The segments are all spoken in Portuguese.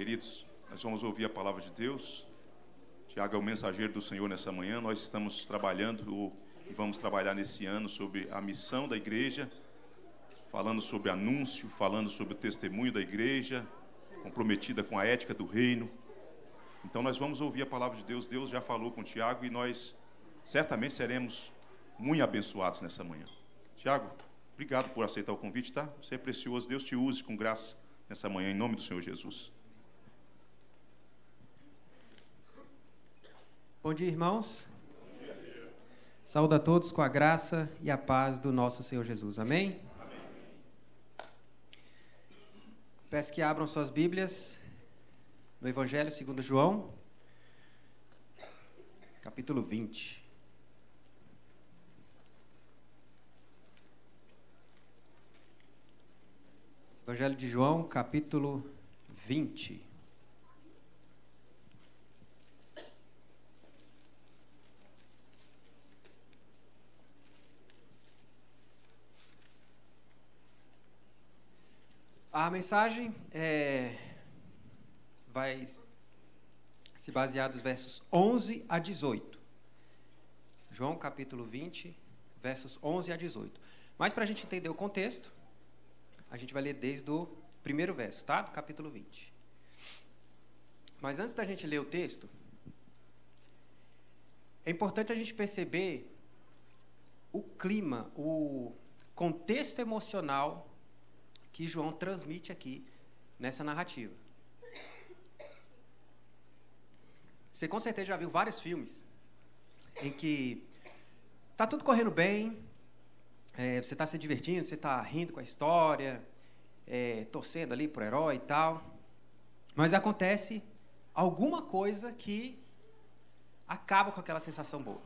Queridos, nós vamos ouvir a palavra de Deus. Tiago é o mensageiro do Senhor nessa manhã. Nós estamos trabalhando e vamos trabalhar nesse ano sobre a missão da igreja, falando sobre anúncio, falando sobre o testemunho da igreja, comprometida com a ética do reino. Então nós vamos ouvir a palavra de Deus. Deus já falou com Tiago e nós certamente seremos muito abençoados nessa manhã. Tiago, obrigado por aceitar o convite, tá? Você é precioso. Deus te use com graça nessa manhã, em nome do Senhor Jesus. Bom dia, irmãos. Bom dia. Saúdo a todos com a graça e a paz do nosso Senhor Jesus. Amém? Amém. Peço que abram suas Bíblias no Evangelho segundo João, capítulo 20. Evangelho de João, capítulo 20. A mensagem vai se basear dos versos 11 a 18. João, capítulo 20, versos 11 a 18. Mas para a gente entender o contexto, a gente vai ler desde o primeiro verso, tá? Do capítulo 20. Mas antes da gente ler o texto, é importante a gente perceber o clima, o contexto emocional que João transmite aqui nessa narrativa. Você com certeza já viu vários filmes em que está tudo correndo bem, você está se divertindo, você está rindo com a história, torcendo ali pro herói e tal, mas acontece alguma coisa que acaba com aquela sensação boa.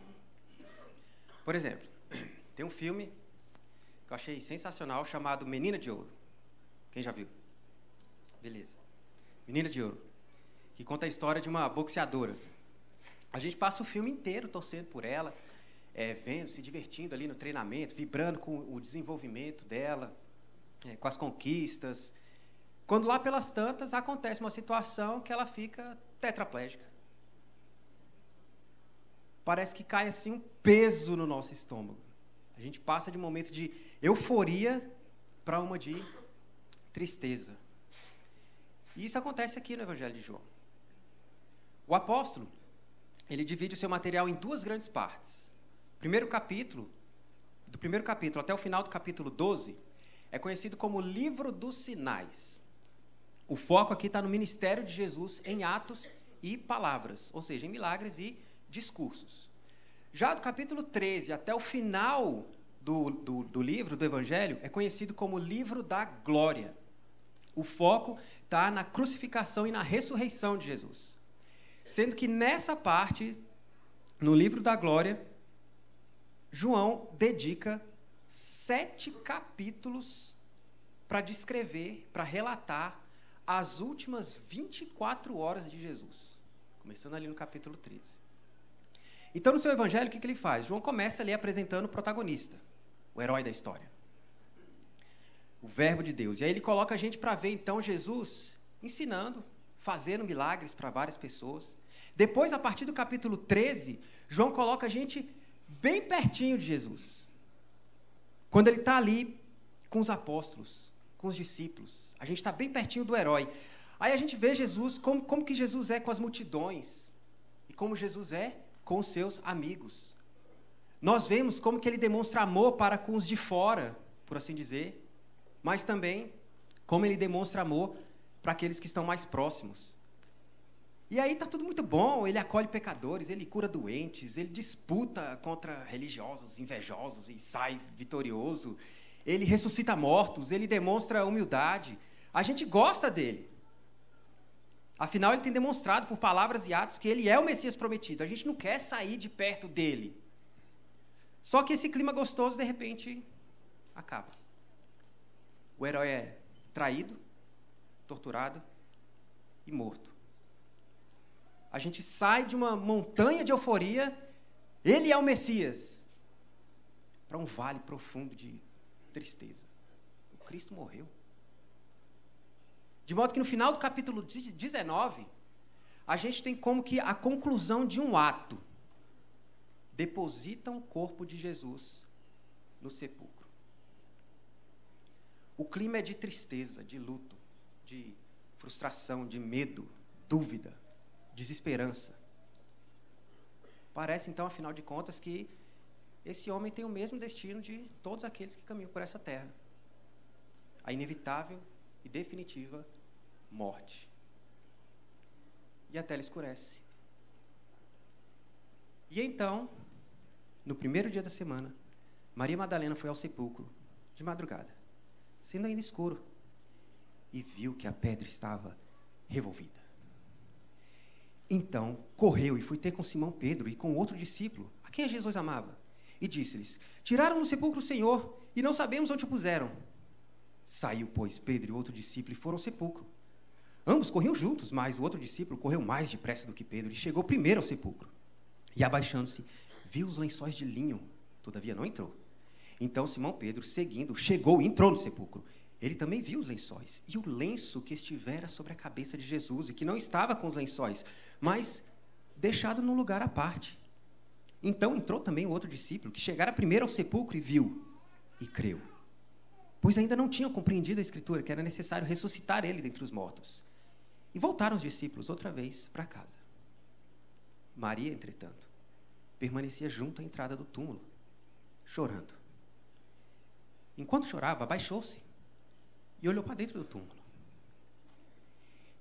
Por exemplo, tem um filme que eu achei sensacional chamado Menina de Ouro. Quem já viu? Beleza. Menina de Ouro, que conta a história de uma boxeadora. A gente passa o filme inteiro torcendo por ela, vendo, se divertindo ali no treinamento, vibrando com o desenvolvimento dela, com as conquistas. Quando lá pelas tantas acontece uma situação que ela fica tetraplégica. Parece que cai assim um peso no nosso estômago. A gente passa de um momento de euforia para uma de tristeza. E isso acontece aqui no Evangelho de João. O apóstolo, ele divide o seu material em duas grandes partes. Do primeiro capítulo até o final do capítulo 12, é conhecido como Livro dos Sinais. O foco aqui está no ministério de Jesus em atos e palavras, ou seja, em milagres e discursos. Já do capítulo 13 até o final do livro, do Evangelho, é conhecido como Livro da Glória. O foco está na crucificação e na ressurreição de Jesus. Sendo que nessa parte, no Livro da Glória, João dedica 7 capítulos para descrever, para relatar as últimas 24 horas de Jesus. Começando ali no capítulo 13. Então, no seu evangelho, o que ele faz? João começa ali apresentando o protagonista, o herói da história, o verbo de Deus. E aí ele coloca a gente para ver, então, Jesus ensinando, fazendo milagres para várias pessoas. Depois, a partir do capítulo 13, João coloca a gente bem pertinho de Jesus. Quando ele está ali com os apóstolos, com os discípulos. A gente está bem pertinho do herói. Aí a gente vê Jesus, como que Jesus é com as multidões. E como Jesus é com os seus amigos. Nós vemos como que ele demonstra amor para com os de fora, por assim dizer. Mas também como ele demonstra amor para aqueles que estão mais próximos. E aí está tudo muito bom, ele acolhe pecadores, ele cura doentes, ele disputa contra religiosos invejosos e sai vitorioso, ele ressuscita mortos, ele demonstra humildade. A gente gosta dele. Afinal, ele tem demonstrado por palavras e atos que ele é o Messias prometido. A gente não quer sair de perto dele. Só que esse clima gostoso, de repente, acaba. O herói é traído, torturado e morto. A gente sai de uma montanha de euforia, ele é o Messias, para um vale profundo de tristeza. O Cristo morreu. De modo que no final do capítulo 19, a gente tem como que a conclusão de um ato. Depositam o corpo de Jesus no sepulcro. O clima é de tristeza, de luto, de frustração, de medo, dúvida, desesperança. Parece, então, afinal de contas, que esse homem tem o mesmo destino de todos aqueles que caminham por essa terra. A inevitável e definitiva morte. E a tela escurece. E então, no primeiro dia da semana, Maria Madalena foi ao sepulcro, de madrugada, sendo ainda escuro, e viu que a pedra estava revolvida. Então, correu e foi ter com Simão Pedro e com outro discípulo, a quem Jesus amava, e disse-lhes: tiraram do sepulcro o Senhor, e não sabemos onde o puseram. Saiu, pois, Pedro e outro discípulo e foram ao sepulcro. Ambos corriam juntos, mas o outro discípulo correu mais depressa do que Pedro e chegou primeiro ao sepulcro. E, abaixando-se, viu os lençóis de linho, todavia não entrou. Então Simão Pedro, seguindo, chegou e entrou no sepulcro. Ele também viu os lençóis e o lenço que estivera sobre a cabeça de Jesus, e que não estava com os lençóis, mas deixado num lugar à parte. Então entrou também o outro discípulo, que chegara primeiro ao sepulcro e viu, e creu. Pois ainda não tinham compreendido a Escritura, que era necessário ressuscitar ele dentre os mortos. E voltaram os discípulos outra vez para casa. Maria, entretanto, permanecia junto à entrada do túmulo, chorando. Enquanto chorava, abaixou-se e olhou para dentro do túmulo.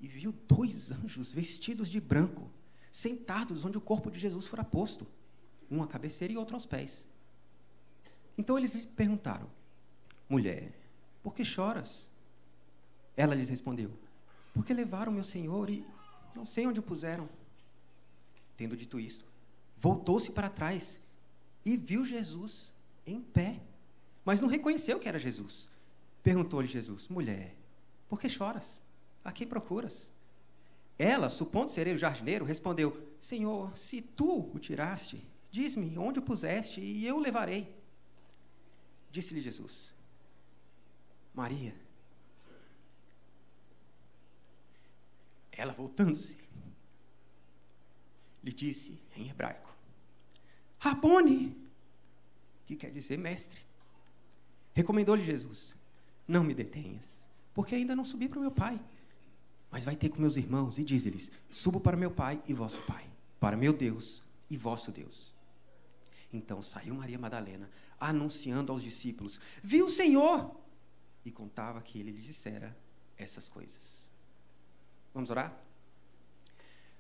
E viu 2 anjos vestidos de branco, sentados onde o corpo de Jesus fora posto, um à cabeceira e outro aos pés. Então eles lhe perguntaram: mulher, por que choras? Ela lhes respondeu: porque levaram meu Senhor e não sei onde o puseram. Tendo dito isto, voltou-se para trás e viu Jesus em pé, mas não reconheceu que era Jesus. Perguntou-lhe Jesus: mulher, por que choras? A quem procuras? Ela, supondo ser ele o jardineiro, respondeu: Senhor, se tu o tiraste, diz-me onde o puseste e eu o levarei. Disse-lhe Jesus: Maria. Ela, voltando-se, lhe disse em hebraico: Rabone, que quer dizer mestre. Recomendou-lhe Jesus: não me detenhas, porque ainda não subi para o meu Pai, mas vai ter com meus irmãos e dize-lhes: subo para meu Pai e vosso Pai, para meu Deus e vosso Deus. Então saiu Maria Madalena, anunciando aos discípulos: vi o Senhor! E contava que ele lhes dissera essas coisas. Vamos orar?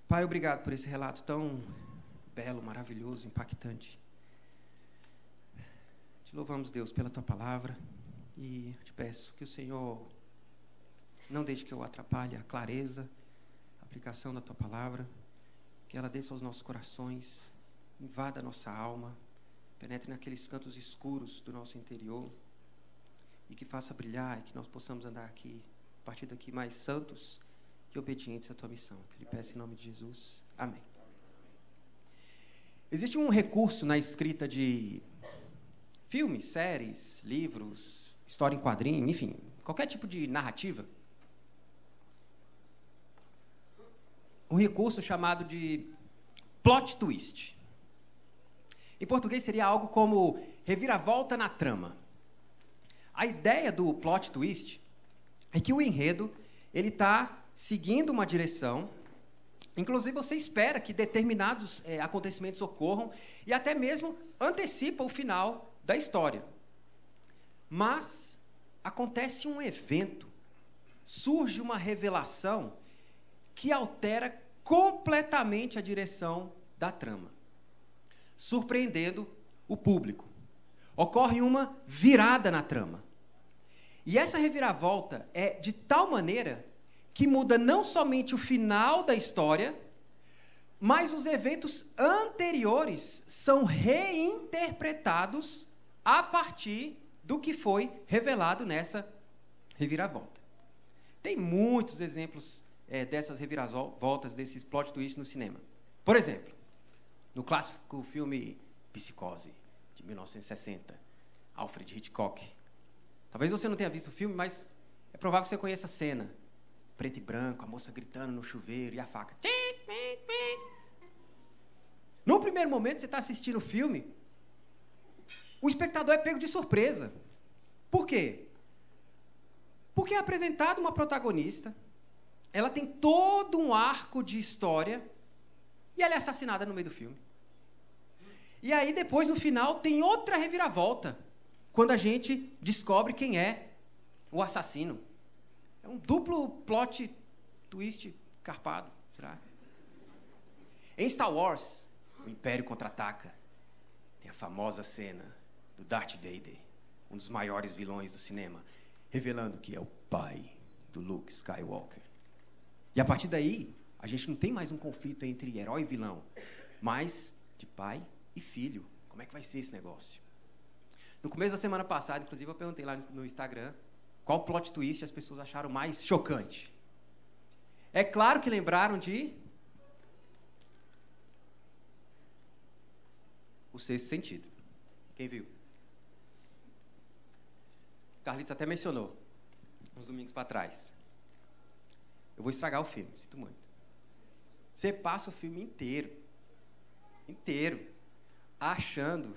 Pai, obrigado por esse relato tão belo, maravilhoso, impactante. Te louvamos, Deus, pela tua palavra, e te peço que o Senhor não deixe que eu atrapalhe a clareza, a aplicação da tua palavra, que ela desça aos nossos corações, invada a nossa alma, penetre naqueles cantos escuros do nosso interior, e que faça brilhar, e que nós possamos andar aqui, a partir daqui, mais santos e obedientes à tua missão. Que lhe peço em nome de Jesus. Amém. Existe um recurso na escrita de filmes, séries, livros, história em quadrinho, enfim, qualquer tipo de narrativa. Um recurso chamado de plot twist. Em português seria algo como reviravolta na trama. A ideia do plot twist é que o enredo ele está seguindo uma direção, inclusive você espera que determinados acontecimentos ocorram e até mesmo antecipa o final da história. Mas acontece um evento, surge uma revelação que altera completamente a direção da trama, surpreendendo o público. Ocorre uma virada na trama. E essa reviravolta é de tal maneira que muda não somente o final da história, mas os eventos anteriores são reinterpretados a partir do que foi revelado nessa reviravolta. Tem muitos exemplos dessas reviravoltas, desses plot twists no cinema. Por exemplo, no clássico filme Psicose, de 1960, Alfred Hitchcock. Talvez você não tenha visto o filme, mas é provável que você conheça a cena preto e branco, a moça gritando no chuveiro e a faca. No primeiro momento, você está assistindo o filme, o espectador é pego de surpresa. Por quê? Porque é apresentada uma protagonista, ela tem todo um arco de história e ela é assassinada no meio do filme. E aí, depois, no final, tem outra reviravolta, quando a gente descobre quem é o assassino. É um duplo plot twist carpado, será? Em Star Wars, o Império Contra-Ataca, tem a famosa cena do Darth Vader, um dos maiores vilões do cinema, revelando que é o pai do Luke Skywalker. E a partir daí, a gente não tem mais um conflito entre herói e vilão, mas de pai e filho. Como é que vai ser esse negócio? No começo da semana passada, inclusive, eu perguntei lá no Instagram qual plot twist as pessoas acharam mais chocante. É claro que lembraram de O Sexto Sentido. Quem viu? Carlitos até mencionou, uns domingos para trás. Eu vou estragar o filme, sinto muito. Você passa o filme inteiro, achando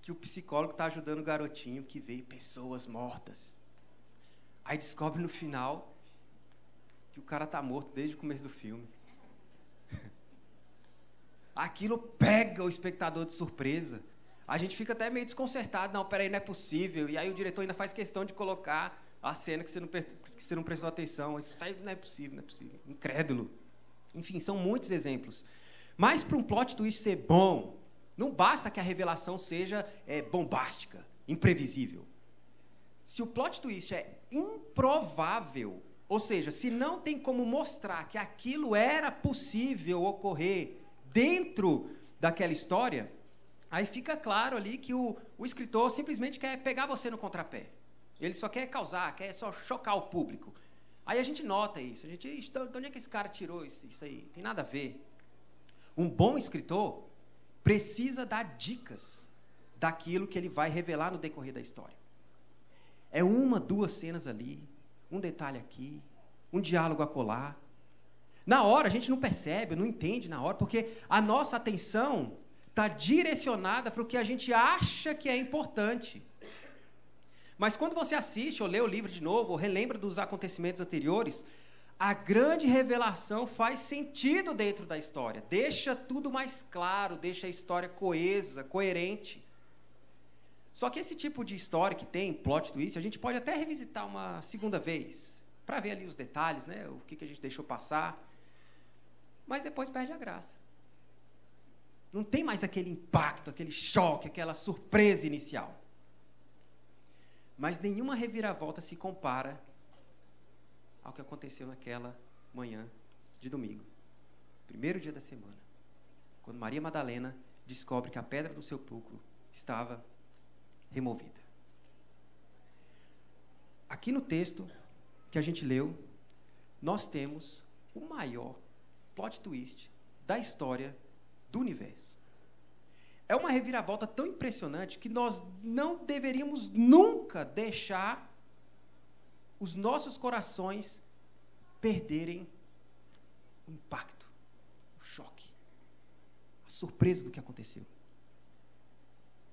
que o psicólogo está ajudando o garotinho que vê pessoas mortas. Aí descobre no final que o cara está morto desde o começo do filme. Aquilo pega o espectador de surpresa. A gente fica até meio desconcertado. Não, peraí, não é possível. E aí o diretor ainda faz questão de colocar a cena que você não prestou atenção. Isso não é possível, não é possível. Incrédulo. Enfim, são muitos exemplos. Mas para um plot twist ser bom, não basta que a revelação seja bombástica, imprevisível. Se o plot twist é improvável, ou seja, se não tem como mostrar que aquilo era possível ocorrer dentro daquela história, aí fica claro ali que o escritor simplesmente quer pegar você no contrapé. Ele só quer causar, quer só chocar o público. Aí a gente nota isso. A gente, de onde é que esse cara tirou isso aí? Tem nada a ver. Um bom escritor precisa dar dicas daquilo que ele vai revelar no decorrer da história. É uma, duas cenas ali, um detalhe aqui, um diálogo acolá. Na hora, a gente não percebe, não entende na hora, porque a nossa atenção está direcionada para o que a gente acha que é importante. Mas quando você assiste ou lê o livro de novo, ou relembra dos acontecimentos anteriores, a grande revelação faz sentido dentro da história. Deixa tudo mais claro, deixa a história coesa, coerente. Só que esse tipo de história que tem plot twist, a gente pode até revisitar uma segunda vez, para ver ali os detalhes, né? O que a gente deixou passar. Mas depois perde a graça. Não tem mais aquele impacto, aquele choque, aquela surpresa inicial. Mas nenhuma reviravolta se compara ao que aconteceu naquela manhã de domingo, primeiro dia da semana, quando Maria Madalena descobre que a pedra do sepulcro estava removida. Aqui no texto que a gente leu, nós temos o maior plot twist da história do universo. É uma reviravolta tão impressionante que nós não deveríamos nunca deixar os nossos corações perderem o impacto, o choque, a surpresa do que aconteceu.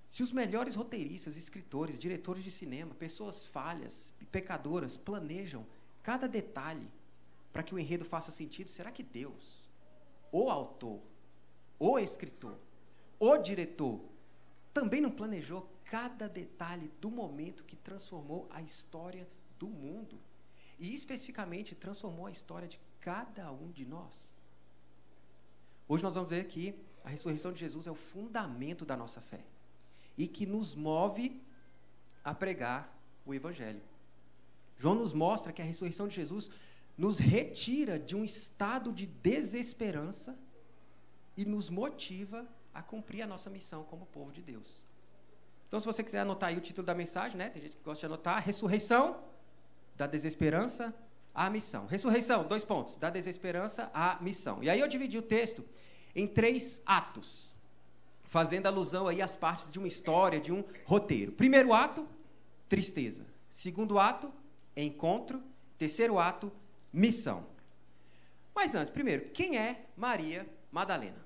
Se os melhores roteiristas, escritores, diretores de cinema, pessoas falhas e pecadoras planejam cada detalhe para que o enredo faça sentido, será que Deus, o autor, o escritor, o diretor, também não planejou cada detalhe do momento que transformou a história do mundo e especificamente transformou a história de cada um de nós? Hoje nós vamos ver que a ressurreição de Jesus é o fundamento da nossa fé e que nos move a pregar o Evangelho. João nos mostra que a ressurreição de Jesus nos retira de um estado de desesperança e nos motiva a cumprir a nossa missão como povo de Deus. Então, se você quiser anotar aí o título da mensagem, né? Tem gente que gosta de anotar: ressurreição da desesperança à missão. Ressurreição, 2 pontos, da desesperança à missão. E aí eu dividi o texto em 3 atos, fazendo alusão aí às partes de uma história, de um roteiro. Primeiro ato, tristeza. Segundo ato, encontro. Terceiro ato, missão. Mas antes, primeiro, quem é Maria Madalena?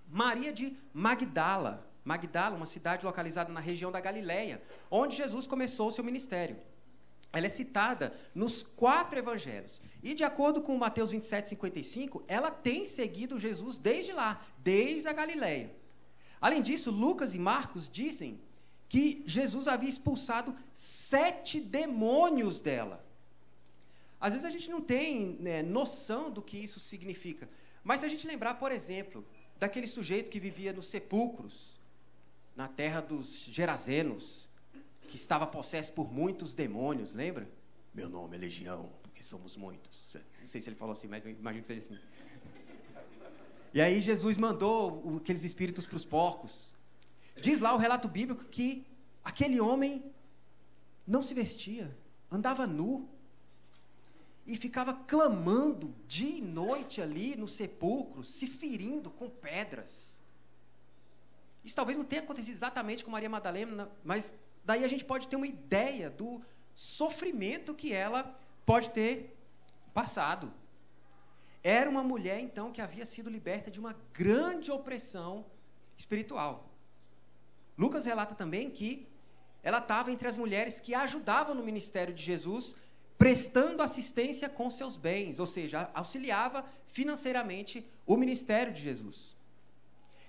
Maria de Magdala. Magdala, uma cidade localizada na região da Galileia, onde Jesus começou o seu ministério. Ela é citada nos 4 evangelhos. E, de acordo com Mateus 27:55, ela tem seguido Jesus desde lá, desde a Galileia. Além disso, Lucas e Marcos dizem que Jesus havia expulsado 7 demônios dela. Às vezes a gente não tem noção do que isso significa. Mas se a gente lembrar, por exemplo, daquele sujeito que vivia nos sepulcros, na terra dos Gerazenos, que estava possesso por muitos demônios, lembra? Meu nome é Legião, porque somos muitos. Não sei se ele falou assim, mas eu imagino que seja assim. E aí Jesus mandou aqueles espíritos para os porcos. Diz lá o relato bíblico que aquele homem não se vestia, andava nu, e ficava clamando dia e noite ali no sepulcro, se ferindo com pedras. Isso talvez não tenha acontecido exatamente com Maria Madalena, mas daí a gente pode ter uma ideia do sofrimento que ela pode ter passado. Era uma mulher, então, que havia sido liberta de uma grande opressão espiritual. Lucas relata também que ela estava entre as mulheres que ajudavam no ministério de Jesus, prestando assistência com seus bens, ou seja, auxiliava financeiramente o ministério de Jesus.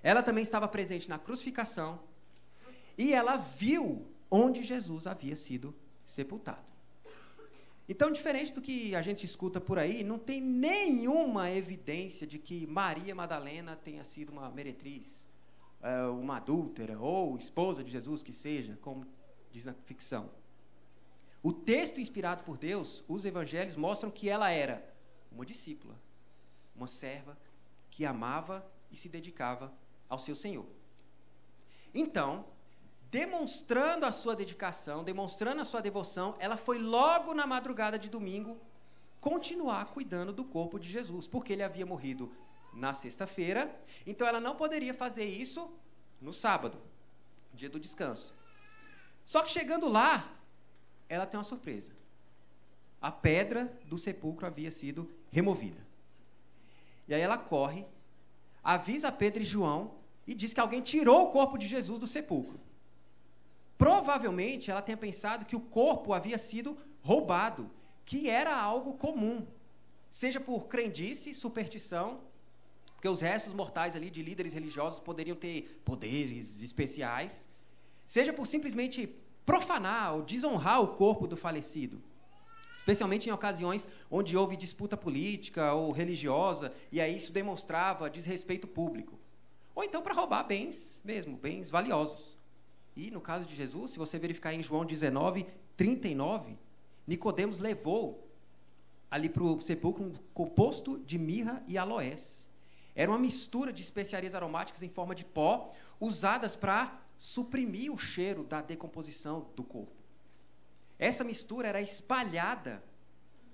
Ela também estava presente na crucificação e ela viu onde Jesus havia sido sepultado. Então, diferente do que a gente escuta por aí, não tem nenhuma evidência de que Maria Madalena tenha sido uma meretriz, uma adúltera ou esposa de Jesus, que seja, como diz na ficção. O texto inspirado por Deus, os evangelhos, mostram que ela era uma discípula, uma serva que amava e se dedicava ao seu Senhor. Então, demonstrando a sua dedicação, demonstrando a sua devoção, ela foi logo na madrugada de domingo continuar cuidando do corpo de Jesus, porque ele havia morrido na sexta-feira, então ela não poderia fazer isso no sábado, dia do descanso. Só que chegando lá, ela tem uma surpresa. A pedra do sepulcro havia sido removida. E aí ela corre, avisa Pedro e João e diz que alguém tirou o corpo de Jesus do sepulcro. Provavelmente ela tenha pensado que o corpo havia sido roubado, que era algo comum, seja por crendice, superstição, porque os restos mortais ali de líderes religiosos poderiam ter poderes especiais, seja por simplesmente profanar ou desonrar o corpo do falecido, especialmente em ocasiões onde houve disputa política ou religiosa, e aí isso demonstrava desrespeito público. Ou então para roubar bens mesmo, bens valiosos. E no caso de Jesus, se você verificar em João 19:39, Nicodemos levou ali para o sepulcro um composto de mirra e aloés. Era uma mistura de especiarias aromáticas em forma de pó, usadas para suprimir o cheiro da decomposição do corpo. Essa mistura era espalhada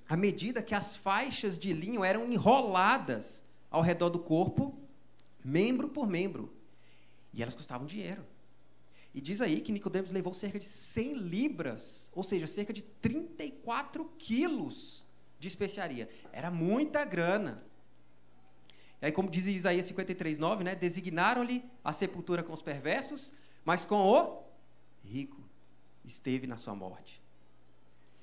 à medida que as faixas de linho eram enroladas ao redor do corpo, membro por membro. E elas custavam dinheiro. E diz aí que Nicodemos levou cerca de 100 libras, ou seja, cerca de 34 quilos de especiaria. Era muita grana. E aí, como diz Isaías 53:9, né, designaram-lhe a sepultura com os perversos, mas com o rico esteve na sua morte.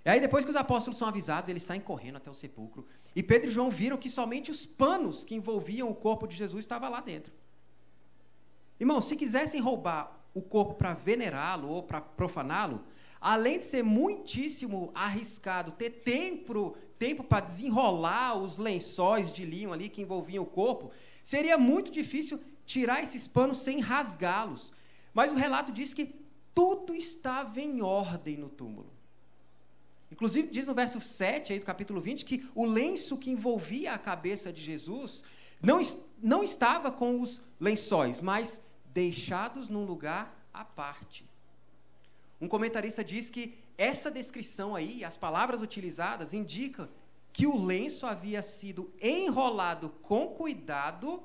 E aí, depois que os apóstolos são avisados, eles saem correndo até o sepulcro. E Pedro e João viram que somente os panos que envolviam o corpo de Jesus estavam lá dentro. Irmãos, se quisessem roubar o corpo para venerá-lo ou para profaná-lo, além de ser muitíssimo arriscado ter tempo para desenrolar os lençóis de linho ali que envolviam o corpo, seria muito difícil tirar esses panos sem rasgá-los. Mas o relato diz que tudo estava em ordem no túmulo. Inclusive, diz no verso 7 aí do capítulo 20, que o lenço que envolvia a cabeça de Jesus não estava com os lençóis, mas deixados num lugar à parte. Um comentarista diz que essa descrição aí, as palavras utilizadas, indicam que o lenço havia sido enrolado com cuidado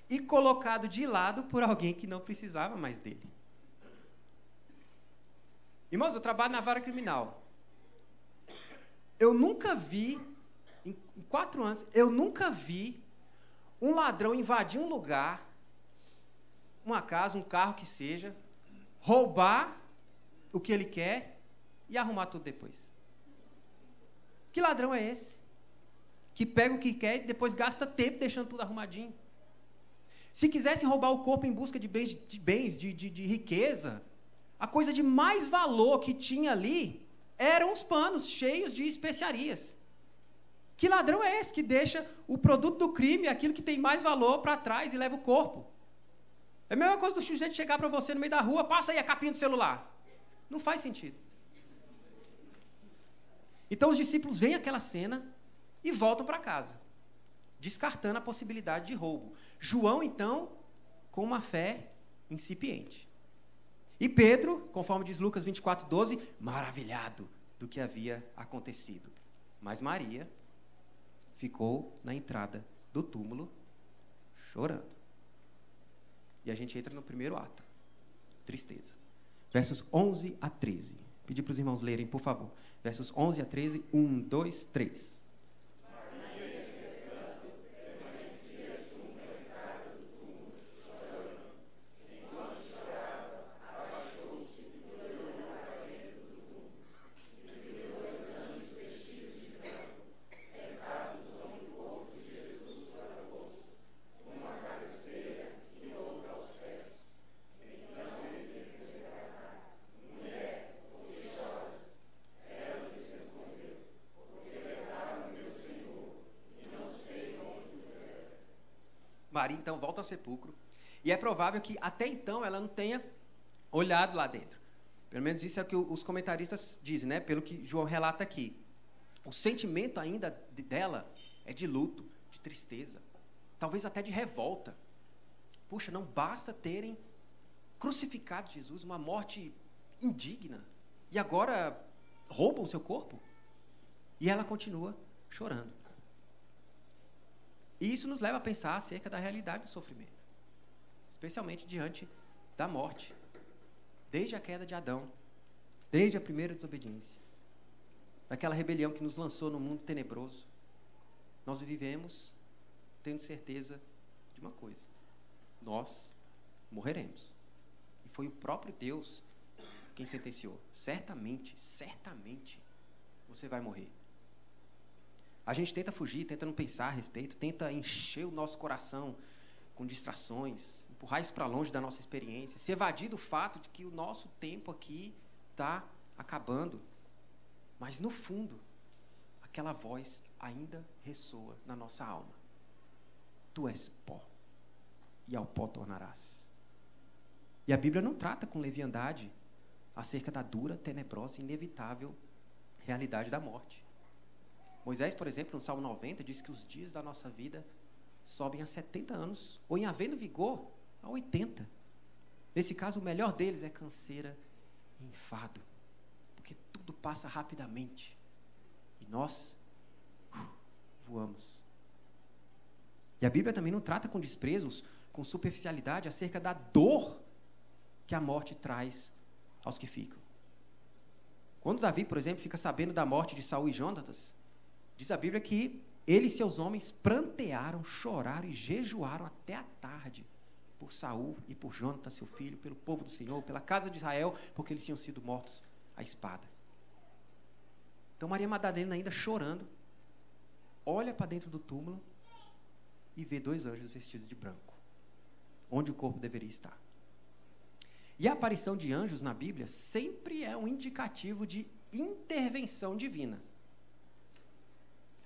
e colocado de lado por alguém que não precisava mais dele. Irmãos, eu trabalho na vara criminal. Eu nunca vi em 4 anos, eu nunca vi um ladrão invadir um lugar, uma casa, um carro que seja, roubar o que ele quer e arrumar tudo depois. Que ladrão é esse? Que pega o que quer e depois gasta tempo deixando tudo arrumadinho. Se quisessem roubar o corpo em busca de bens, de riqueza, a coisa de mais valor que tinha ali eram os panos cheios de especiarias. Que ladrão é esse que deixa o produto do crime, aquilo que tem mais valor, para trás e leva o corpo? É a mesma coisa do sujeito chegar para você no meio da rua, passa aí a capinha do celular. Não faz sentido. Então os discípulos veem aquela cena e voltam para casa, descartando a possibilidade de roubo. João, então, com uma fé incipiente. E Pedro, conforme diz Lucas 24:12, maravilhado do que havia acontecido. Mas Maria ficou na entrada do túmulo chorando. E a gente entra no primeiro ato. Tristeza. Versos 11 a 13. Pedir para os irmãos lerem, por favor. Versos 11 a 13. 1, 2, 3. Maria, então, volta ao sepulcro. E é provável que, até então, ela não tenha olhado lá dentro. Pelo menos isso é o que os comentaristas dizem, né? Pelo que João relata aqui. O sentimento ainda dela é de luto, de tristeza, talvez até de revolta. Puxa, não basta terem crucificado Jesus, uma morte indigna, e agora roubam o seu corpo? E ela continua chorando. E isso nos leva a pensar acerca da realidade do sofrimento, especialmente diante da morte, desde a queda de Adão, desde a primeira desobediência, daquela rebelião que nos lançou no mundo tenebroso. Nós vivemos tendo certeza de uma coisa: nós morreremos. E foi o próprio Deus quem sentenciou: certamente, certamente você vai morrer. A gente tenta fugir, tenta não pensar a respeito, tenta encher o nosso coração com distrações, empurrar isso para longe da nossa experiência, se evadir do fato de que o nosso tempo aqui está acabando. Mas, no fundo, aquela voz ainda ressoa na nossa alma: tu és pó, e ao pó tornarás. E a Bíblia não trata com leviandade acerca da dura, tenebrosa e inevitável realidade da morte. Moisés, por exemplo, no Salmo 90, diz que os dias da nossa vida sobem a 70 anos, ou em havendo vigor, a 80. Nesse caso, o melhor deles é canseira e enfado, porque tudo passa rapidamente e nós voamos. E a Bíblia também não trata com desprezos, com superficialidade, acerca da dor que a morte traz aos que ficam. Quando Davi, por exemplo, fica sabendo da morte de Saul e Jonatas, diz a Bíblia que ele e seus homens prantearam, choraram e jejuaram até a tarde por Saul e por Jonatas, seu filho, pelo povo do Senhor, pela casa de Israel, porque eles tinham sido mortos à espada. Então Maria Madalena, ainda chorando, olha para dentro do túmulo e vê 2 anjos vestidos de branco, onde o corpo deveria estar. E a aparição de anjos na Bíblia sempre é um indicativo de intervenção divina.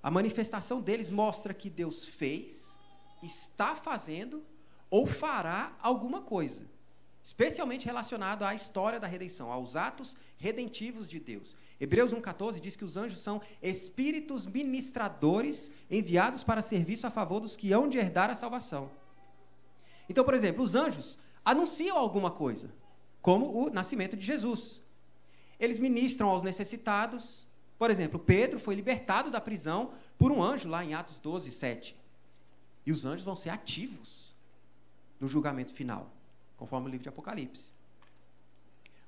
A manifestação deles mostra que Deus fez, está fazendo ou fará alguma coisa, especialmente relacionado à história da redenção, aos atos redentivos de Deus. Hebreus 1,14 diz que os anjos são espíritos ministradores enviados para serviço a favor dos que hão de herdar a salvação. Então, por exemplo, os anjos anunciam alguma coisa, como o nascimento de Jesus. Eles ministram aos necessitados. Por exemplo, Pedro foi libertado da prisão por um anjo lá em Atos 12, 7. E os anjos vão ser ativos no julgamento final, conforme o livro de Apocalipse.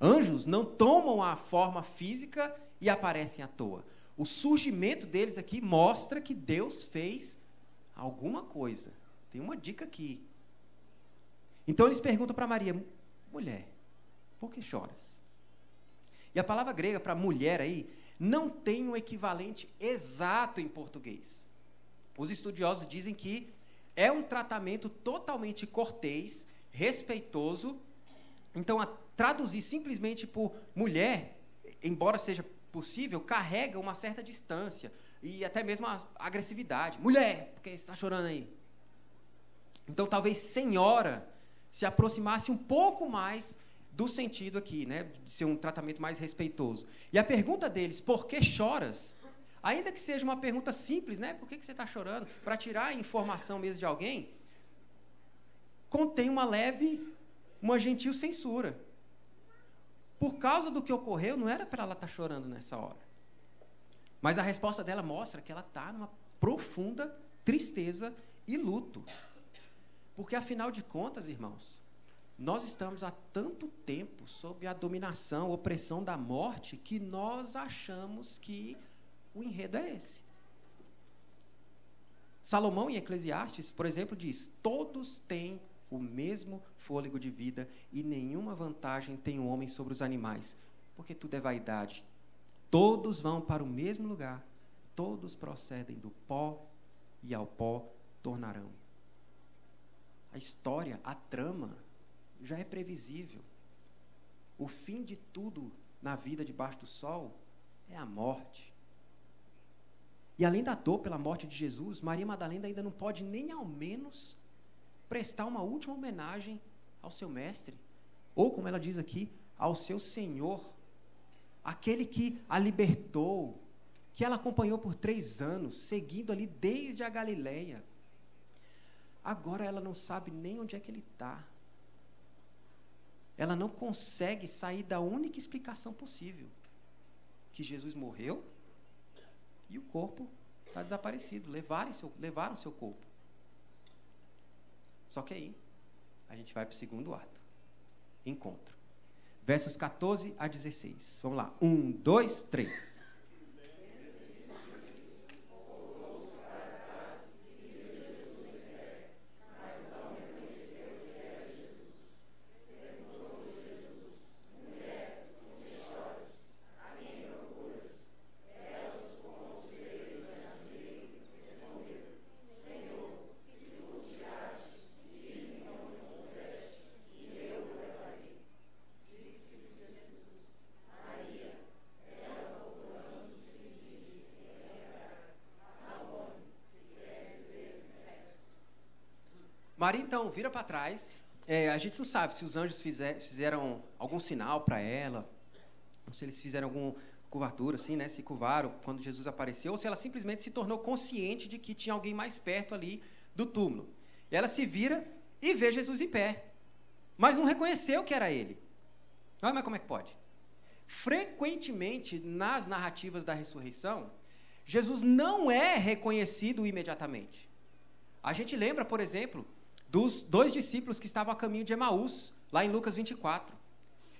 Anjos não tomam a forma física e aparecem à toa. o surgimento deles aqui mostra que Deus fez alguma coisa. Tem uma dica aqui. Então eles perguntam para Maria: mulher, por que choras? E a palavra grega para mulher aí não tem um equivalente exato em português. Os estudiosos dizem que é um tratamento totalmente cortês, respeitoso. Então, traduzir simplesmente por mulher, embora seja possível, carrega uma certa distância e até mesmo a agressividade. Mulher, por que você está chorando aí? Então, talvez senhora se aproximasse um pouco mais do sentido aqui, né, de ser um tratamento mais respeitoso. E a pergunta deles, por que choras? Ainda que seja uma pergunta simples, né, por que você está chorando? Para tirar a informação mesmo de alguém, contém uma gentil censura. Por causa do que ocorreu, não era para ela estar chorando nessa hora. Mas a resposta dela mostra que ela está numa profunda tristeza e luto. Porque, afinal de contas, irmãos, nós estamos há tanto tempo sob a dominação, opressão da morte, que nós achamos que o enredo é esse. Salomão, em Eclesiastes, por exemplo, diz: todos têm o mesmo fôlego de vida e nenhuma vantagem tem o homem sobre os animais, porque tudo é vaidade. Todos vão para o mesmo lugar, todos procedem do pó e ao pó tornarão. A história, a trama, já é previsível. O fim de tudo na vida debaixo do sol é a morte. E além da dor pela morte de Jesus, Maria Madalena ainda não pode nem ao menos prestar uma última homenagem ao seu mestre, ou, como ela diz aqui, ao seu Senhor, aquele que a libertou, que ela acompanhou por 3 anos, seguindo ali desde a Galileia. Agora ela não sabe nem onde é que ele está. Ela não consegue sair da única explicação possível, que Jesus morreu e o corpo está desaparecido, levaram seu corpo. Só que aí, a gente vai para o segundo ato. Encontro. Versos 14 a 16. Vamos lá. 1, 2, 3. Maria, então, vira para trás. A gente não sabe se os anjos fizeram algum sinal para ela, ou se eles fizeram alguma curvatura, assim, né, se curvaram quando Jesus apareceu, ou se ela simplesmente se tornou consciente de que tinha alguém mais perto ali do túmulo. E ela se vira e vê Jesus em pé, mas não reconheceu que era ele. Mas como é que pode? Frequentemente, nas narrativas da ressurreição, Jesus não é reconhecido imediatamente. A gente lembra, por exemplo, dos 2 discípulos que estavam a caminho de Emaús, lá em Lucas 24.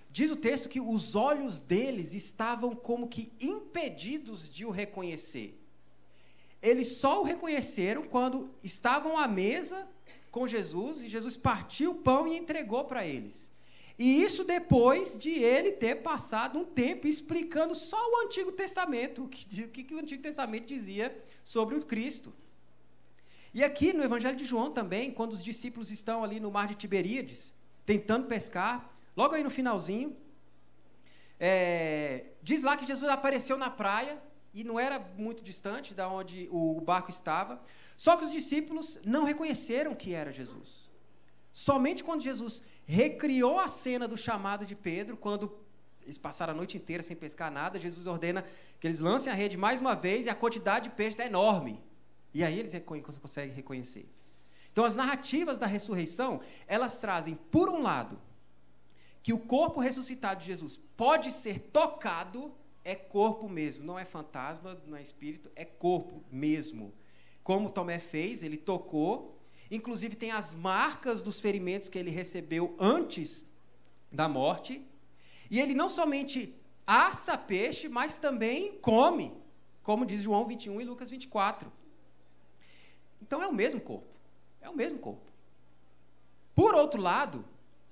Diz o texto que os olhos deles estavam como que impedidos de o reconhecer. Eles só o reconheceram quando estavam à mesa com Jesus, e Jesus partiu o pão e entregou para eles. E isso depois de ele ter passado um tempo explicando só o Antigo Testamento, o que o Antigo Testamento dizia sobre o Cristo. E aqui no Evangelho de João também, quando os discípulos estão ali no mar de Tiberíades, tentando pescar, logo aí no finalzinho, diz lá que Jesus apareceu na praia, e não era muito distante da onde o barco estava, só que os discípulos não reconheceram que era Jesus. Somente quando Jesus recriou a cena do chamado de Pedro, quando eles passaram a noite inteira sem pescar nada, Jesus ordena que eles lancem a rede mais uma vez, e a quantidade de peixes é enorme. E aí eles conseguem reconhecer. Então, as narrativas da ressurreição, elas trazem, por um lado, que o corpo ressuscitado de Jesus pode ser tocado, é corpo mesmo, não é fantasma, não é espírito, é corpo mesmo. Como Tomé fez, ele tocou, inclusive tem as marcas dos ferimentos que ele recebeu antes da morte, e ele não somente assa peixe, mas também come como diz João 21 e Lucas 24. Então é o mesmo corpo. É o mesmo corpo. Por outro lado,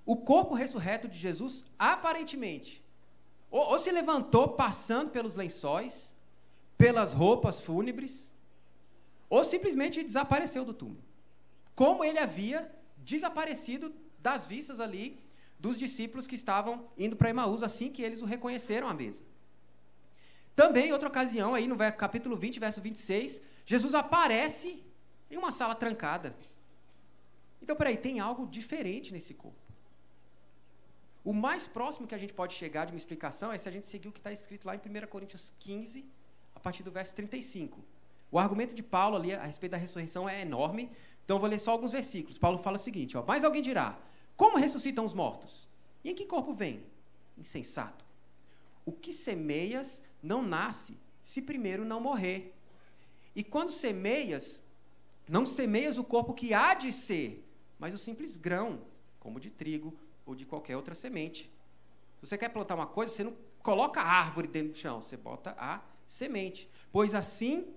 o corpo ressurreto de Jesus, aparentemente, ou se levantou passando pelos lençóis, pelas roupas fúnebres, ou simplesmente desapareceu do túmulo. Como ele havia desaparecido das vistas ali dos discípulos que estavam indo para Emaús assim que eles o reconheceram à mesa. Também, em outra ocasião, aí no capítulo 20, verso 26, Jesus aparece em uma sala trancada. Então, peraí, tem algo diferente nesse corpo. O mais próximo que a gente pode chegar de uma explicação é se a gente seguir o que está escrito lá em 1 Coríntios 15, a partir do verso 35. O argumento de Paulo ali a respeito da ressurreição é enorme, então eu vou ler só alguns versículos. Paulo fala o seguinte, mas alguém dirá, como ressuscitam os mortos? E em que corpo vem? Insensato. O que semeias não nasce, se primeiro não morrer. E quando semeias, não semeias o corpo que há de ser, mas o simples grão, como de trigo ou de qualquer outra semente. Se você quer plantar uma coisa, você não coloca a árvore dentro do chão, você bota a semente. Pois assim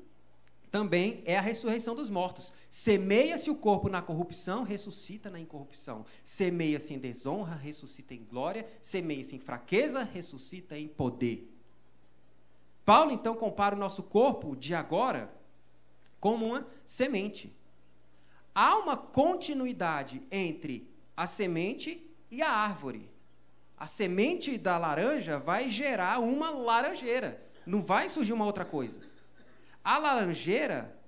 também é a ressurreição dos mortos. Semeia-se o corpo na corrupção, ressuscita na incorrupção. Semeia-se em desonra, ressuscita em glória. Semeia-se em fraqueza, ressuscita em poder. Paulo, então, compara o nosso corpo de agora como uma semente. Há uma continuidade entre a semente e a árvore. A semente da laranja vai gerar uma laranjeira. Não vai surgir uma outra coisa. A laranjeira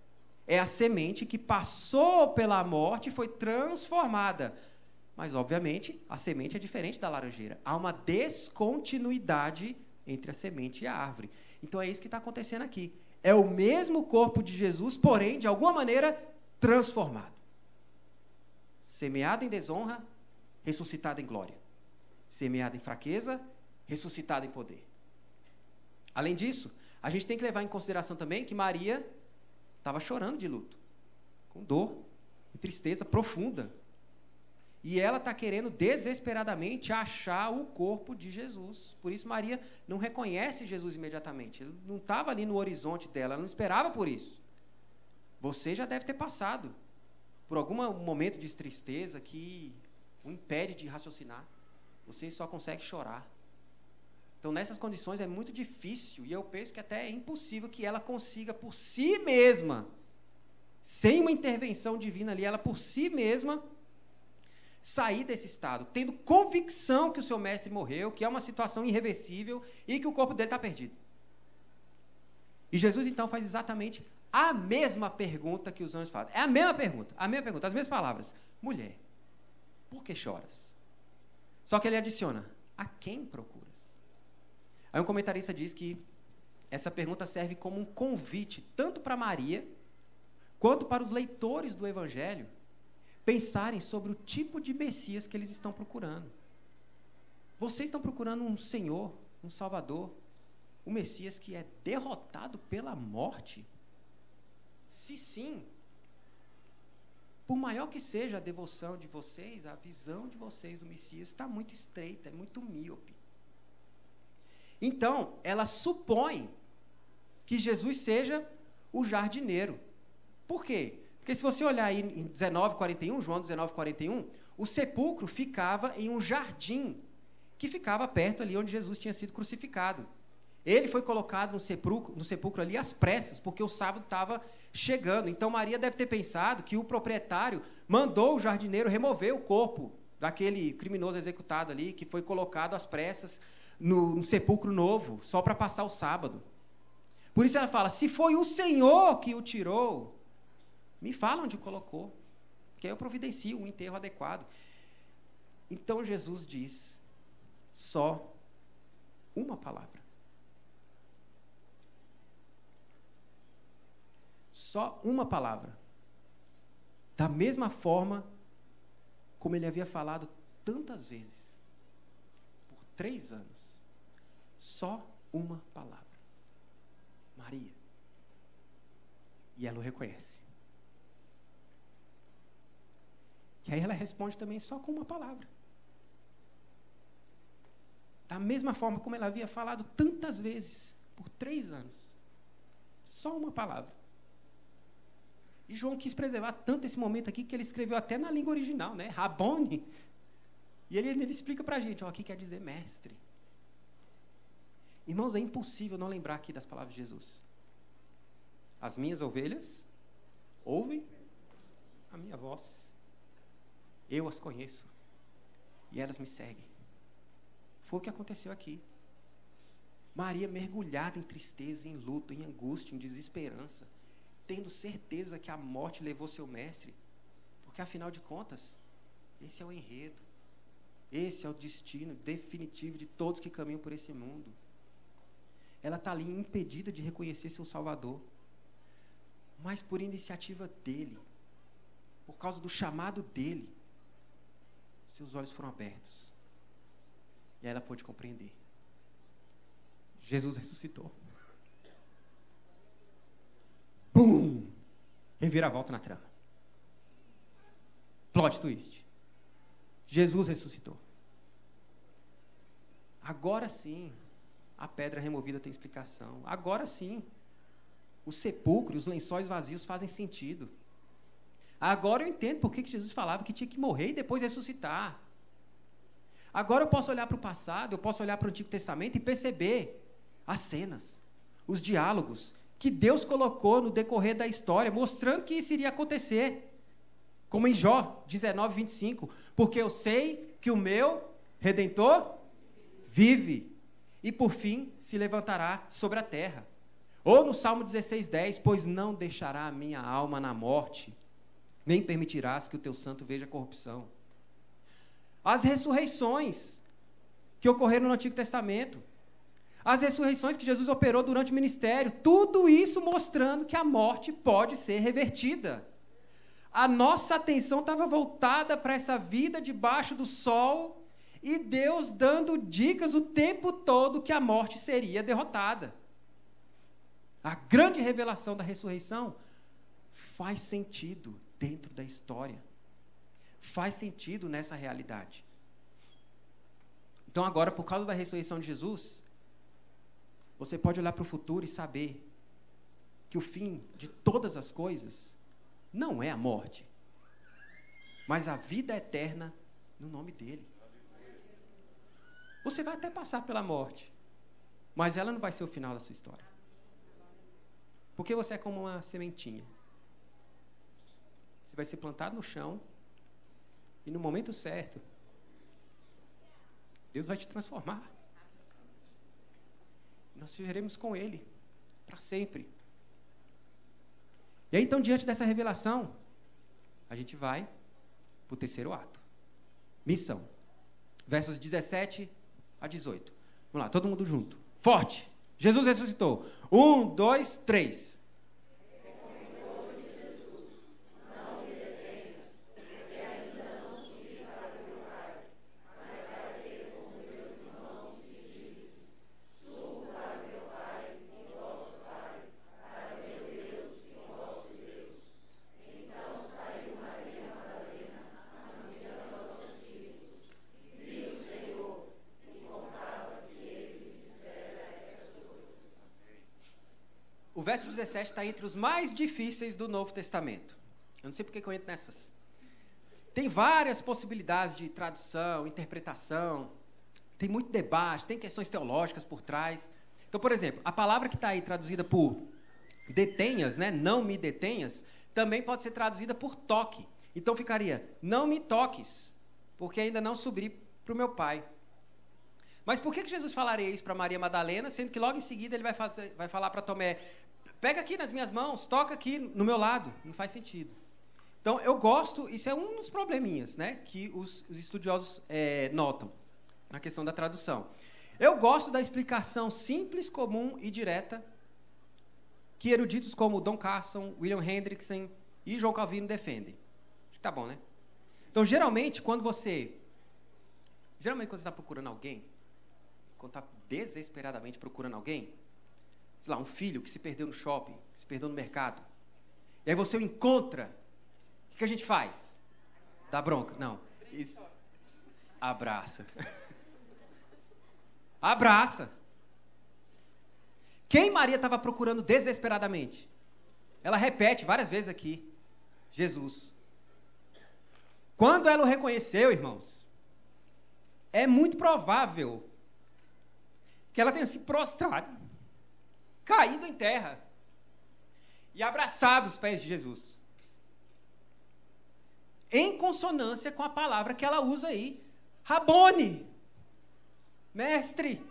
é a semente que passou pela morte e foi transformada. Mas, obviamente, a semente é diferente da laranjeira. Há uma descontinuidade entre a semente e a árvore. Então, é isso que está acontecendo aqui. É o mesmo corpo de Jesus, porém, de alguma maneira, transformado. Semeado em desonra, ressuscitado em glória. Semeado em fraqueza, ressuscitado em poder. Além disso, a gente tem que levar em consideração também que Maria estava chorando de luto, com dor e tristeza profunda. E ela está querendo desesperadamente achar o corpo de Jesus. Por isso Maria não reconhece Jesus imediatamente. Ele não estava ali no horizonte dela, ela não esperava por isso. Você já deve ter passado por algum momento de tristeza que o impede de raciocinar. Você só consegue chorar. Então, nessas condições é muito difícil, e eu penso que até é impossível que ela consiga por si mesma, sem uma intervenção divina ali, ela por si mesma, sair desse estado, tendo convicção que o seu mestre morreu, que é uma situação irreversível e que o corpo dele está perdido. E Jesus, então, faz exatamente a mesma pergunta que os anjos fazem. É a mesma pergunta, as mesmas palavras. Mulher, por que choras? Só que ele adiciona, a quem procuras? Aí um comentarista diz que essa pergunta serve como um convite, tanto para Maria, quanto para os leitores do Evangelho, pensarem sobre o tipo de Messias que eles estão procurando. Vocês estão procurando um Senhor, um Salvador, um Messias que é derrotado pela morte? Se sim, por maior que seja a devoção de vocês, a visão de vocês do Messias está muito estreita, é muito míope. Então, ela supõe que Jesus seja o jardineiro. Por quê? Porque se você olhar aí em 19:41, João 19:41, o sepulcro ficava em um jardim que ficava perto ali onde Jesus tinha sido crucificado. Ele foi colocado no sepulcro ali às pressas, porque o sábado estava chegando. Então, Maria deve ter pensado que o proprietário mandou o jardineiro remover o corpo daquele criminoso executado ali, que foi colocado às pressas no sepulcro novo, só para passar o sábado. Por isso ela fala, se foi o Senhor que o tirou, me fala onde o colocou, que aí eu providencio um enterro adequado. Então Jesus diz só uma palavra. Só uma palavra. Da mesma forma como ele havia falado tantas vezes, por 3 anos. Só uma palavra. Maria. E ela o reconhece. E aí ela responde também só com uma palavra. Da mesma forma como ela havia falado tantas vezes, por 3 anos. Só uma palavra. E João quis preservar tanto esse momento aqui que ele escreveu até na língua original, né? Rabone. E ele explica pra gente, ó, aqui quer dizer mestre. Irmãos, é impossível não lembrar aqui das palavras de Jesus. As minhas ovelhas ouvem a minha voz. Eu as conheço. E elas me seguem. Foi o que aconteceu aqui. Maria mergulhada em tristeza, em luto, em angústia, em desesperança, tendo certeza que a morte levou seu mestre, porque afinal de contas, esse é o enredo, esse é o destino definitivo de todos que caminham por esse mundo. Ela está ali impedida de reconhecer seu Salvador, mas por iniciativa dele, por causa do chamado dele, seus olhos foram abertos, e ela pôde compreender. Jesus ressuscitou. Bum! Reviravolta na trama. Plot twist. Jesus ressuscitou. Agora sim, a pedra removida tem explicação. Agora sim, o sepulcro e os lençóis vazios fazem sentido. Agora eu entendo por que Jesus falava que tinha que morrer e depois ressuscitar. Agora eu posso olhar para o passado, eu posso olhar para o Antigo Testamento e perceber as cenas, os diálogos que Deus colocou no decorrer da história, mostrando que isso iria acontecer. Como em Jó 19, 25. Porque eu sei que o meu Redentor vive e por fim se levantará sobre a terra. Ou no Salmo 16, 10. Pois não deixará a minha alma na morte, nem permitirás que o teu santo veja corrupção. As ressurreições que ocorreram no Antigo Testamento, as ressurreições que Jesus operou durante o ministério, tudo isso mostrando que a morte pode ser revertida. A nossa atenção estava voltada para essa vida debaixo do sol e Deus dando dicas o tempo todo que a morte seria derrotada. A grande revelação da ressurreição faz sentido dentro da história. Faz sentido nessa realidade. Então agora, por causa da ressurreição de Jesus, você pode olhar para o futuro e saber que o fim de todas as coisas não é a morte, mas a vida eterna no nome dele. Você vai até passar pela morte, mas ela não vai ser o final da sua história. Porque você é como uma sementinha. Você vai ser plantado no chão e no momento certo, Deus vai te transformar. Nós viveremos com ele para sempre. E aí, então, diante dessa revelação, a gente vai para o terceiro ato. Missão. Versos 17 a 18. Vamos lá, todo mundo junto. Forte. Jesus ressuscitou. 1, 2, 3. O verso 17 está entre os mais difíceis do Novo Testamento. Eu não sei porque que eu entro nessas. Tem várias possibilidades de tradução, interpretação, tem muito debate, tem questões teológicas por trás. Então, por exemplo, a palavra que está aí traduzida por detenhas, né? Não me detenhas, também pode ser traduzida por toque. Então ficaria, não me toques, porque ainda não subi para o meu pai. Mas por que Jesus falaria isso para Maria Madalena, sendo que logo em seguida ele vai falar para Tomé, pega aqui nas minhas mãos, toca aqui no meu lado? Não faz sentido. Então, eu gosto, isso é um dos probleminhas, né, que os estudiosos notam na questão da tradução. Eu gosto da explicação simples, comum e direta que eruditos como Don Carson, William Hendrickson e João Calvino defendem. Acho que tá bom, né? Então, geralmente, quando você está procurando alguém, quando está desesperadamente procurando alguém, sei lá, um filho que se perdeu no shopping, que se perdeu no mercado, e aí você o encontra, o que a gente faz? Dá bronca? Não. Abraça. Abraça. Quem Maria estava procurando desesperadamente? Ela repete várias vezes aqui: Jesus. Quando ela o reconheceu, irmãos, é muito provável que ela tenha se prostrado, caído em terra e abraçado os pés de Jesus, em consonância com a palavra que ela usa aí, Rabone, mestre.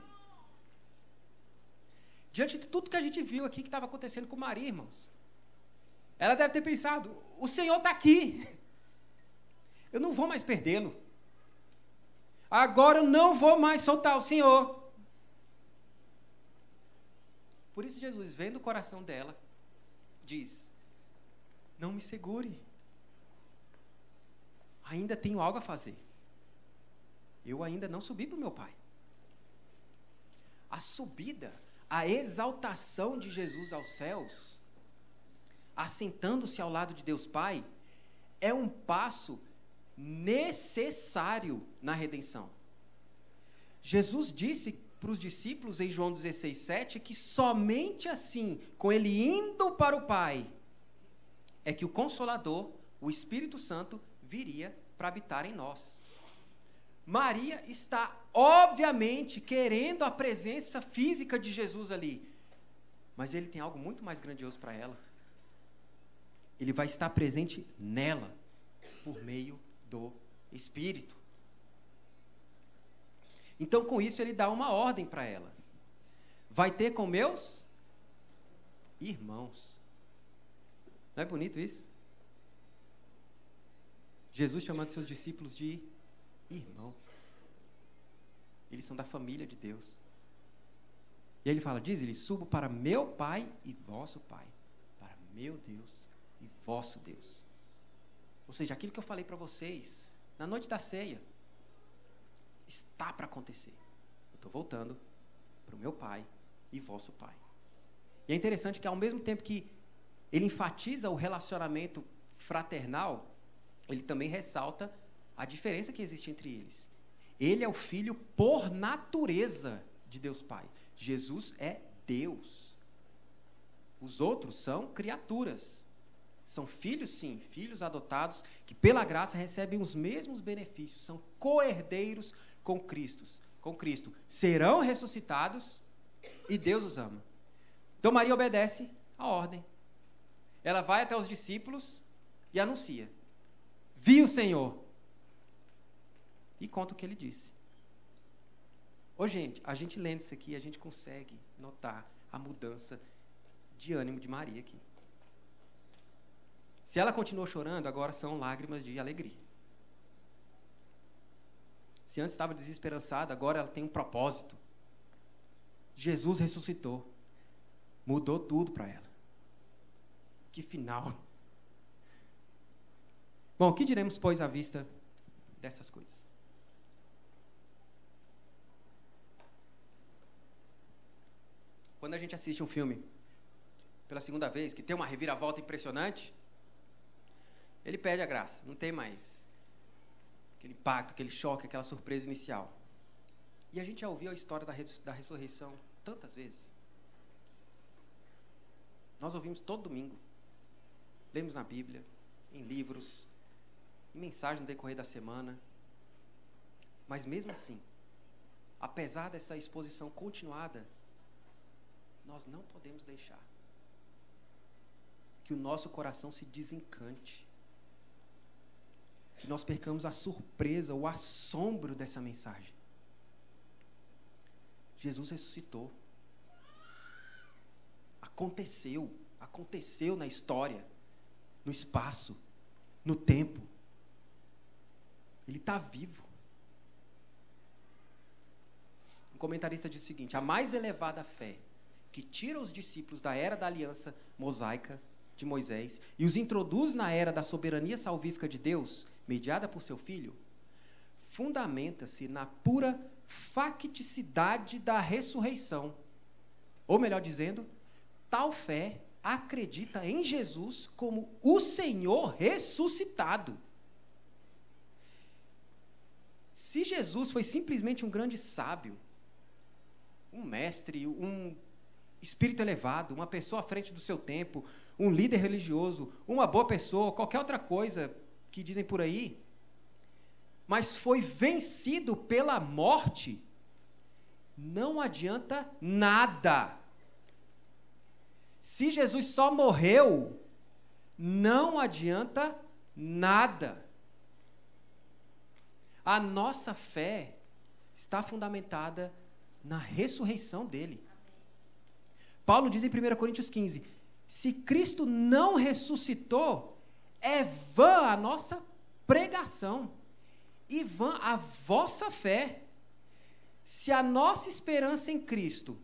Diante de tudo que a gente viu aqui que estava acontecendo com Maria, irmãos, ela deve ter pensado: o Senhor está aqui, eu não vou mais perdê-lo, agora eu não vou mais soltar o Senhor. Por isso Jesus, vendo o coração dela, diz: não me segure, ainda tenho algo a fazer, eu ainda não subi para o meu Pai. A subida, a exaltação de Jesus aos céus, assentando-se ao lado de Deus Pai, é um passo necessário na redenção. Jesus disse para os discípulos em João 16:7 que somente assim, com ele indo para o Pai, é que o Consolador, o Espírito Santo, viria para habitar em nós. Maria está, obviamente, querendo a presença física de Jesus ali, mas ele tem algo muito mais grandioso para ela. Ele vai estar presente nela, por meio do Espírito. Então, com isso, ele dá uma ordem para ela: vai ter com meus irmãos. Não é bonito isso? Jesus chamando seus discípulos de irmãos. Eles são da família de Deus. E aí ele fala: diz ele, subo para meu Pai e vosso Pai, para meu Deus e vosso Deus. Ou seja, aquilo que eu falei para vocês na noite da ceia está para acontecer. Eu estou voltando para o meu Pai e vosso Pai. E é interessante que, ao mesmo tempo que ele enfatiza o relacionamento fraternal, ele também ressalta a diferença que existe entre eles. Ele é o Filho por natureza de Deus Pai. Jesus é Deus. Os outros são criaturas. São filhos, sim, filhos adotados, que pela graça recebem os mesmos benefícios, são co-herdeiros com Cristo. Serão ressuscitados e Deus os ama. Então Maria obedece a ordem. Ela vai até os discípulos e anuncia: vi o Senhor. E conta o que ele disse. Ô gente, a gente lendo isso aqui, a gente consegue notar a mudança de ânimo de Maria aqui. Se ela continuou chorando, agora são lágrimas de alegria. Se antes estava desesperançada, agora ela tem um propósito. Jesus ressuscitou. Mudou tudo para ela. Que final. Bom, o que diremos, pois, à vista dessas coisas? Quando a gente assiste um filme pela segunda vez, que tem uma reviravolta impressionante, ele perde a graça, não tem mais aquele impacto, aquele choque, aquela surpresa inicial. E a gente já ouviu a história da ressurreição tantas vezes. Nós ouvimos todo domingo, lemos na Bíblia, em livros, em mensagem no decorrer da semana. Mas mesmo assim, apesar dessa exposição continuada, nós não podemos deixar que o nosso coração se desencante, que nós percamos a surpresa, o assombro dessa mensagem. Jesus ressuscitou. Aconteceu na história, no espaço, no tempo. Ele está vivo. Um comentarista diz o seguinte: a mais elevada fé que tira os discípulos da era da aliança mosaica de Moisés e os introduz na era da soberania salvífica de Deus, mediada por seu Filho, fundamenta-se na pura facticidade da ressurreição. Ou melhor dizendo, tal fé acredita em Jesus como o Senhor ressuscitado. Se Jesus foi simplesmente um grande sábio, um mestre, um espírito elevado, uma pessoa à frente do seu tempo, um líder religioso, uma boa pessoa, qualquer outra coisa que dizem por aí, mas foi vencido pela morte, não adianta nada. Se Jesus só morreu, não adianta nada. A nossa fé está fundamentada na ressurreição dele. Paulo diz em 1 Coríntios 15, se Cristo não ressuscitou, é vã a nossa pregação e vã a vossa fé. Se a nossa esperança em Cristo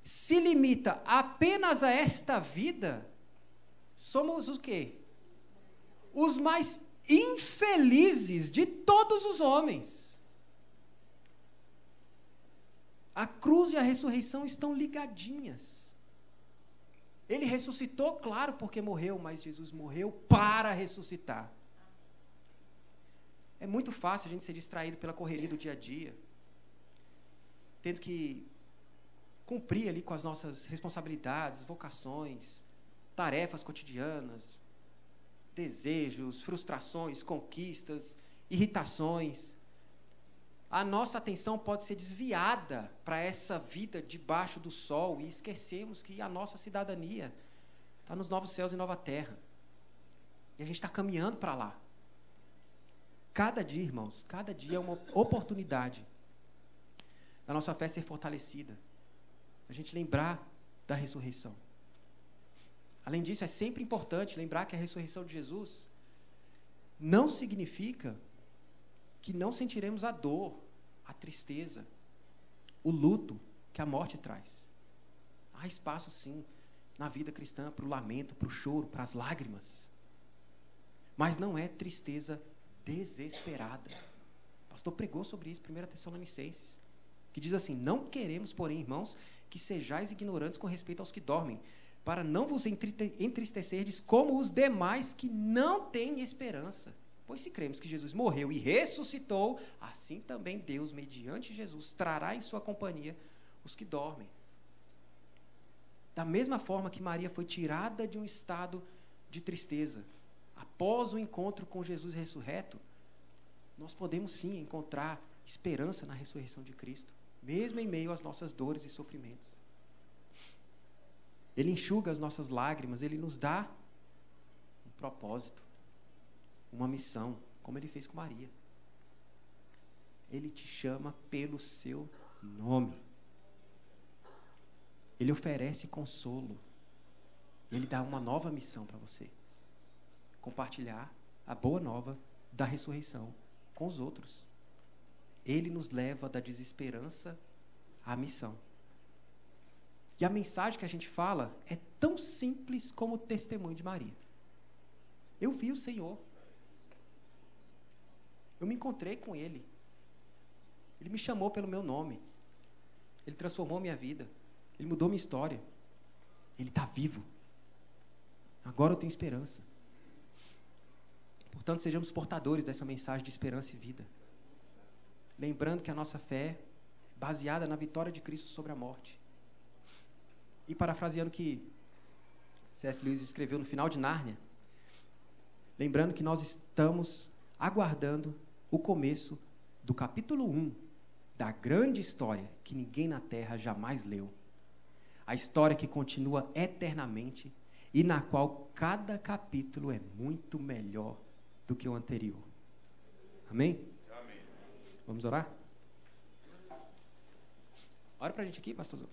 se limita apenas a esta vida, somos o quê? Os mais infelizes de todos os homens. A cruz e a ressurreição estão ligadinhas. Ele ressuscitou, claro, porque morreu, mas Jesus morreu para ressuscitar. É muito fácil a gente ser distraído pela correria do dia a dia, tendo que cumprir ali com as nossas responsabilidades, vocações, tarefas cotidianas, desejos, frustrações, conquistas, irritações. A nossa atenção pode ser desviada para essa vida debaixo do sol e esquecemos que a nossa cidadania está nos novos céus e nova terra. E a gente está caminhando para lá. Cada dia, irmãos, cada dia é uma oportunidade da nossa fé ser fortalecida, a gente lembrar da ressurreição. Além disso, é sempre importante lembrar que a ressurreição de Jesus não significa que não sentiremos a dor, a tristeza, o luto que a morte traz. Há espaço, sim, na vida cristã para o lamento, para o choro, para as lágrimas. Mas não é tristeza desesperada. O pastor pregou sobre isso, 1 Tessalonicenses, que diz assim, não queremos, porém, irmãos, que sejais ignorantes com respeito aos que dormem, para não vos entristecerdes como os demais que não têm esperança. Pois se cremos que Jesus morreu e ressuscitou, assim também Deus, mediante Jesus, trará em sua companhia os que dormem. Da mesma forma que Maria foi tirada de um estado de tristeza, após o encontro com Jesus ressurreto, nós podemos sim encontrar esperança na ressurreição de Cristo, mesmo em meio às nossas dores e sofrimentos. Ele enxuga as nossas lágrimas, Ele nos dá um propósito, uma missão, como Ele fez com Maria. Ele te chama pelo seu nome. Ele oferece consolo. Ele dá uma nova missão para você. Compartilhar a boa nova da ressurreição com os outros. Ele nos leva da desesperança à missão. E a mensagem que a gente fala é tão simples como o testemunho de Maria. Eu vi o Senhor. Eu me encontrei com Ele. Ele me chamou pelo meu nome. Ele transformou minha vida. Ele mudou minha história. Ele está vivo. Agora eu tenho esperança. Portanto, sejamos portadores dessa mensagem de esperança e vida. Lembrando que a nossa fé é baseada na vitória de Cristo sobre a morte. E parafraseando o que C.S. Lewis escreveu no final de Nárnia, lembrando que nós estamos aguardando o começo do capítulo 1 da grande história que ninguém na Terra jamais leu. A história que continua eternamente e na qual cada capítulo é muito melhor do que o anterior. Amém? Amém. Vamos orar? Ora pra gente aqui, pastorzão.